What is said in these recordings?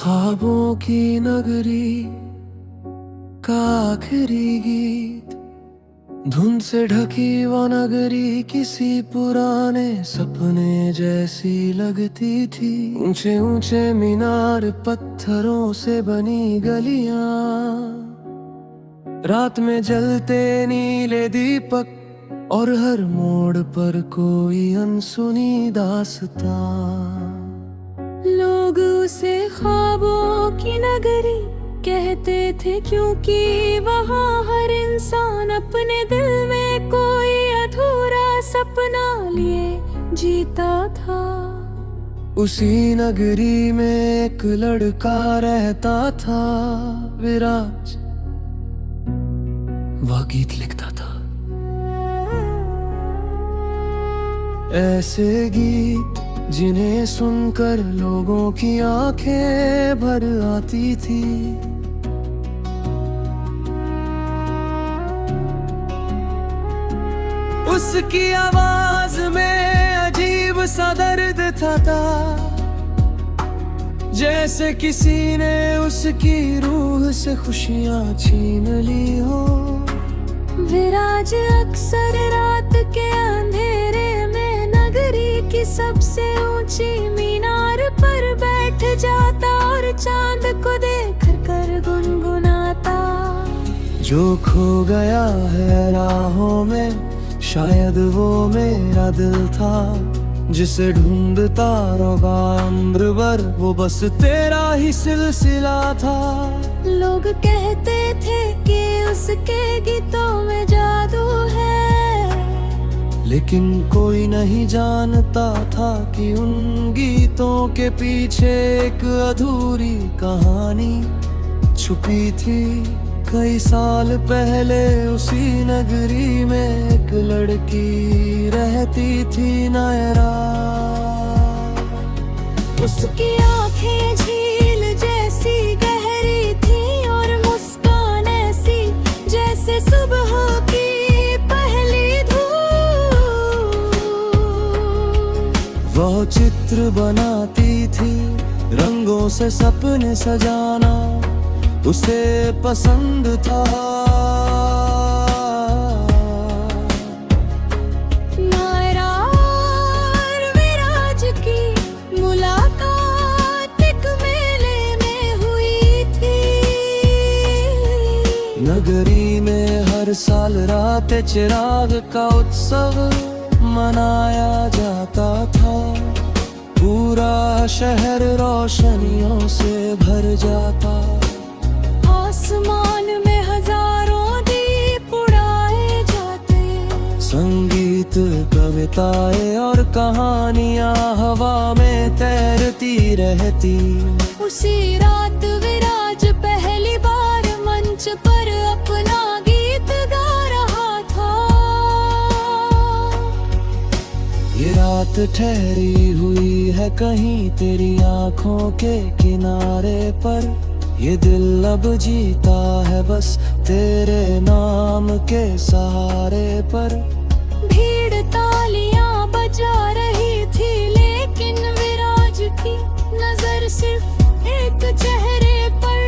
ख्वाबों की नगरी का आखिरी गीत, धुन से ढकी वो नगरी किसी पुराने सपने जैसी लगती थी। ऊंचे ऊंचे मीनार, पत्थरों से बनी गलियां, रात में जलते नीले दीपक, और हर मोड़ पर कोई अनसुनी दास्तां। लोग उसे ख्वाबों की नगरी कहते थे, क्योंकि वहाँ हर इंसान अपने दिल में कोई अधूरा सपना लिए जीता था। उसी नगरी में एक लड़का रहता था, विराज। वह गीत लिखता था, ऐसे गीत जिन्हें सुनकर लोगों की आंखें भर आती थी। उसकी आवाज में अजीब सा दर्द था, जैसे किसी ने उसकी रूह से खुशियां छीन ली हो। विराज अक्सर रात के अंधेरे में नगरी की सबसे ऊंची मीनार पर बैठ जाता और चांद को देख कर गुनगुनाता। जो खो गया है राहों में, शायद वो मेरा दिल था, जिसे ढूंढता रहा उम्र भर, वो बस तेरा ही सिलसिला था। लोग कहते थे कि उसके गीतों में जादू है, लेकिन कोई नहीं जानता था कि उन गीतों के पीछे एक अधूरी कहानी छुपी थी। कई साल पहले उसी नगरी में एक लड़की रहती थी, नायरा। उसकी आंखें झील जैसी गहरी थी और मुस्कान ऐसी जैसे सुबह की पहली धूप। वह चित्र बनाती थी, रंगों से सपने सजाना उसे पसंद था। नायरा और विराज की मुलाकात एक मेले में हुई थी। नगरी में हर साल रात चिराग का उत्सव मनाया जाता था। पूरा शहर रोशनियों से भर जाता। आसमान में हजारों दीप उड़ाए जाते। संगीत, कविताएं और कहानियां हवा में तैरती रहती। उसी रात विराज पहली बार मंच पर अपना गीत गा रहा था। ये रात ठहरी हुई है कहीं तेरी आंखों के किनारे पर। ये दिल अब जीता है बस तेरे नाम के सहारे पर। भीड़ तालियां बजा रही थी, लेकिन विराज की नजर सिर्फ एक चेहरे पर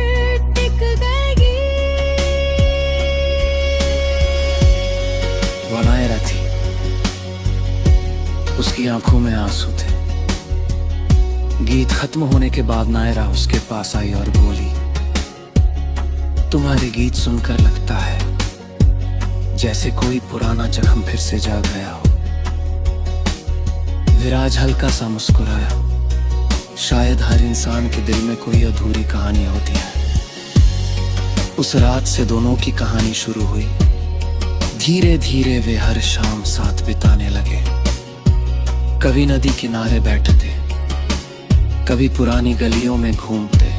टिक गई। वो नायरा थी, उसकी आंखों में आंसू थे। गीत खत्म होने के बाद नायरा उसके पास आई और बोली, तुम्हारे गीत सुनकर लगता है जैसे कोई पुराना जख्म फिर से जाग गया हो। विराज हल्का सा मुस्कुराया। शायद हर इंसान के दिल में कोई अधूरी कहानी होती है। उस रात से दोनों की कहानी शुरू हुई। धीरे धीरे वे हर शाम साथ बिताने लगे। कभी नदी किनारे बैठते, कभी पुरानी गलियों में घूमते,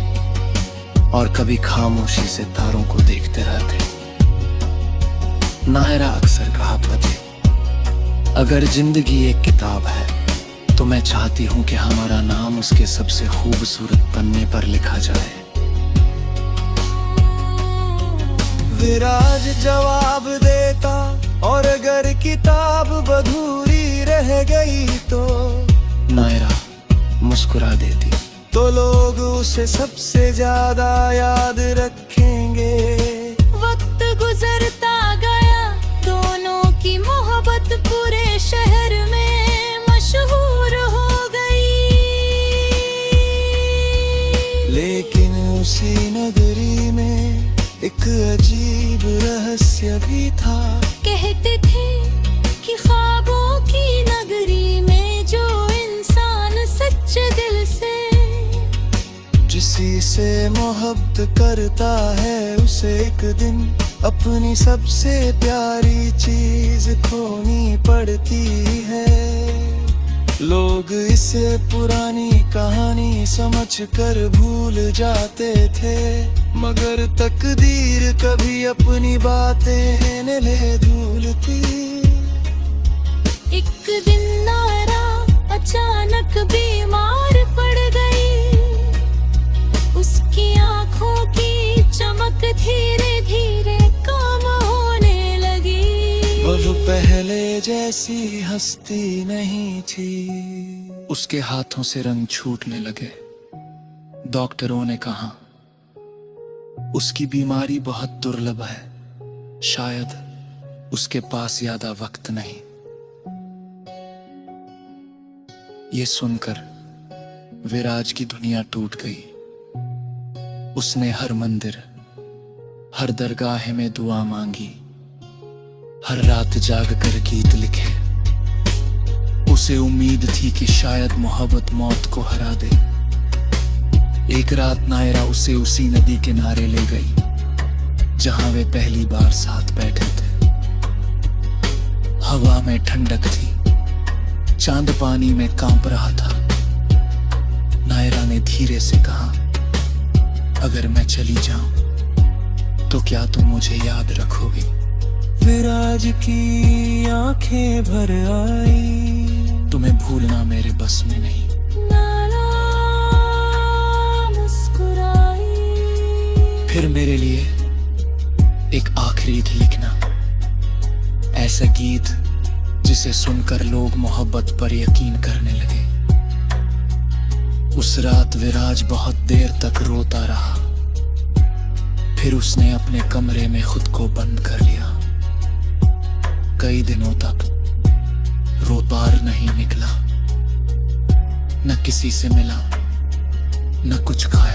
और कभी खामोशी से तारों को देखते रहते। नायरा अक्सर कहा करती, अगर जिंदगी एक किताब है तो मैं चाहती हूँ कि हमारा नाम उसके सबसे खूबसूरत पन्ने पर लिखा जाए। विराज जवाब देता, और अगर किताब अधूरी रह गई तो नायरा मुस्कुरा देती, तो लोग उसे सबसे ज्यादा याद रखेंगे। वक्त गुजरता गया, दोनों की मोहब्बत पूरे शहर में मशहूर हो गई। लेकिन उसी नगरी में एक अजीब रहस्य भी था। कहते थे कि ख्वाबों की नगरी में जो इंसान सच्चे दिल से किसी से मोहब्बत करता है, उसे एक दिन अपनी सबसे प्यारी चीज खोनी पड़ती है। लोग इसे पुरानी कहानी समझकर भूल जाते थे, मगर तकदीर कभी अपनी बातें नहीं भूलती। एक दिन नायरा अचानक बीमार पड़ गई। उसकी आंखों की चमक धीरे धीरे कम होने लगी। वह पहले जैसी हंसती नहीं थी। उसके हाथों से रंग छूटने लगे। डॉक्टरों ने कहा उसकी बीमारी बहुत दुर्लभ है, शायद उसके पास ज्यादा वक्त नहीं। ये सुनकर विराज की दुनिया टूट गई। उसने हर मंदिर, हर दरगाह में दुआ मांगी, हर रात जाग कर गीत लिखे। उसे उम्मीद थी कि शायद मोहब्बत मौत को हरा दे। एक रात नायरा उसे उसी नदी किनारे ले गई जहां वे पहली बार साथ बैठे थे। हवा में ठंडक थी, चांद पानी में कांप रहा था। नायरा ने धीरे से कहा, अगर मैं चली जाऊं तो क्या तुम मुझे याद रखोगे? विराज की आंखें भर आई। तुम्हें भूलना मेरे बस में नहीं। नाला मुस्कुराई। फिर मेरे लिए एक आखिरी गीत लिखना, ऐसा गीत जिसे सुनकर लोग मोहब्बत पर यकीन करने लगे। उस रात विराज बहुत देर तक रोता रहा। फिर उसने अपने कमरे में खुद को बंद कर लिया। कई दिनों तक रो बाहर नहीं निकला, न किसी से मिला, न कुछ खाया।